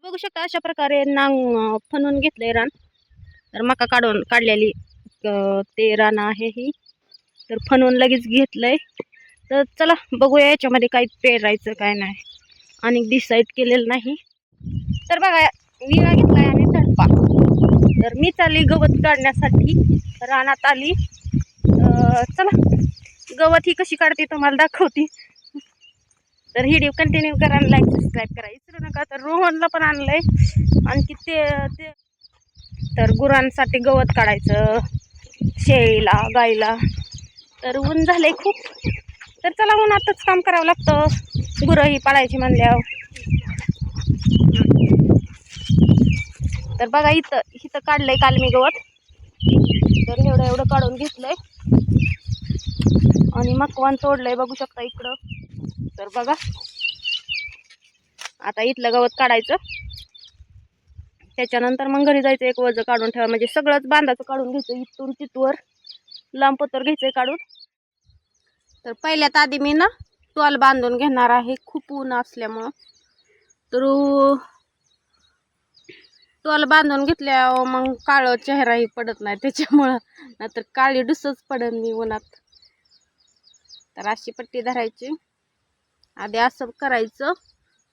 बघू शकता अशा प्रकारे नांग फणून घेतलंय रान. तर मका काढलेली ते रान आहे ही. तर फणून लगेच घेतलंय. तर चला बघूया याच्यामध्ये काय पेरायचं काय नाही, आणि डिसाईड केलेलं नाही. तर बघा विळा घेतलाय आणि तडपा. तर मी चालली गवत काढण्यासाठी रानात आली. चला गवत ही कशी काढते तुम्हाला दाखवते. तर व्हिडिओ कंटिन्यू करा आणि लाईक सबस्क्राईब करा विसरू नका. तर रोहनला पण आणलंय आणखी ते तर गुरांसाठी गवत काढायचं, शेळीला गाईला. तर ऊन झालंय खूप. तर चला उन्हातच काम करावं लागतं गुरं ही पाळायची म्हणल्यावर. तर बघा इथं काढलंय काल मी गवत. तर एवढं काढून घेतलंय आणि मकवान तोडलंय बघू शकता इकडं. तर बघा आता इथलं गवत काढायचं, त्याच्यानंतर मग घरी जायचं. एक वज काढून ठेवा, म्हणजे सगळंच बांधाचं काढून घ्यायचं. इथून तिथवर लांब पत्र घ्यायचंय काढून. तर पहिल्यात आधी मी ना टॉल बांधून घेणार आहे, खूप ऊन असल्यामुळं. तर टॉल बांधून घेतल्यावर मग काळं चेहराही पडत नाही त्याच्यामुळं, नाहीतर काळी डुसच पडत मी उन्हात. तर अशी पट्टी धरायची आधी, असं करायचं,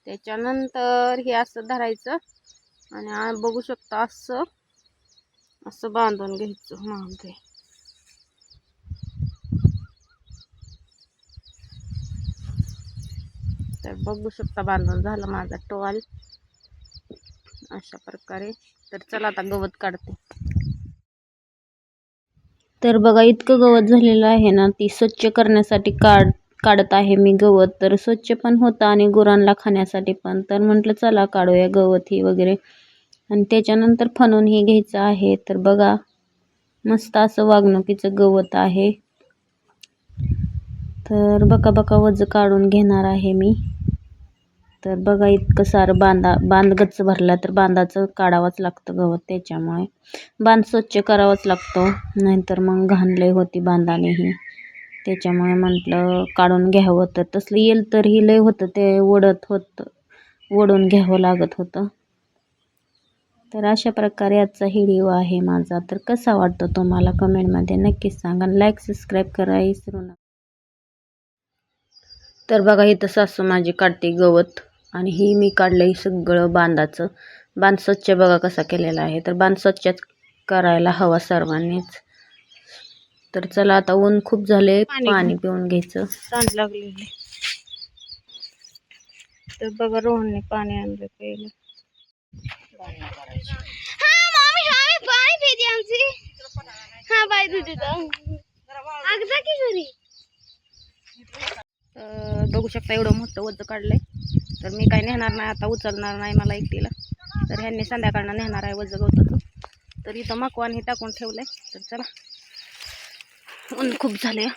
त्याच्यानंतर हे असं धरायचं आणि बघू शकता असं असं बांधून घ्यायचं मागे. तर बघू शकता बांधून झालं माझा टॉल अशा प्रकारे. तर चला आता गवत काढते. तर बघा इतकं गवत झालेलं आहे ना, ती स्वच्छ करण्यासाठी काढत आहे मी गवत. तर स्वच्छ पण होतं आणि गुरांना खाण्यासाठी पण. तर म्हटलं चला काढूया गवत ही वगैरे, आणि त्याच्यानंतर फणून ही घ्यायचं आहे. तर बघा मस्त असं वागणुकीचं गवत आहे. तर बका वज काढून घेणार आहे मी. तर बघा इतकं सारं बांध गच्च भरला. तर बांधाचं काढावंच लागतं गवत, त्याच्यामुळे बांध स्वच्छ करावंच लागतो, नाहीतर मग घाण लय होती बांधानेही. त्याच्यामुळे म्हटलं काढून घ्यावं. तर तसलं येईल तरीही लय होतं, ते ओढून घ्यावं लागत होतं. तर अशा प्रकारे आजचा व्हिडिओ आहे माझा. तर कसा वाटतो तुम्हाला कमेंटमध्ये नक्कीच सांगा. लाईक सबस्क्राईब करा विसरू नका. तर बघा इथं सासू माझी काढते गवत, आणि ही मी काढलंय सगळं बांधाचं. बांध स्वच्छ बघा कसा केलेला आहे. तर बांध स्वच्छ करायला हवा सर्वांनीच. तर चला आता ऊन खूप झाले, पाणी पिऊन घ्यायचं, तहान लागलेली. तर बघा रोहनने पाणी आणलं प्यायला. बघू शकता एवढं मोठं वज काढलंय. तर मी काय नेणार नाही आता, उचलणार नाही मला एकटीला. तर ह्यांनी संध्याकाळनं नेणार आहे वज गवताचं. तर इथं मकवान हे टाकून ठेवलंय. तर चला ऊन खूप झालंय.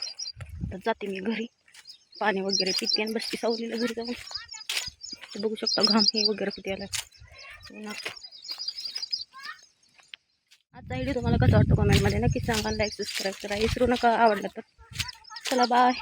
तर जाते मी घरी, पाणी वगैरे पिते आणि बसते सावलीला घरी जाऊन. तर बघू शकता घाम हे वगैरे कुठे आला उन्हात. आजचा व्हिडिओ तुम्हाला कसा वाटतो कमेंटमध्ये नक्कीच सांगा. लाईक सबस्क्राईब करा विसरू नका. आवडलं तर चला बाय.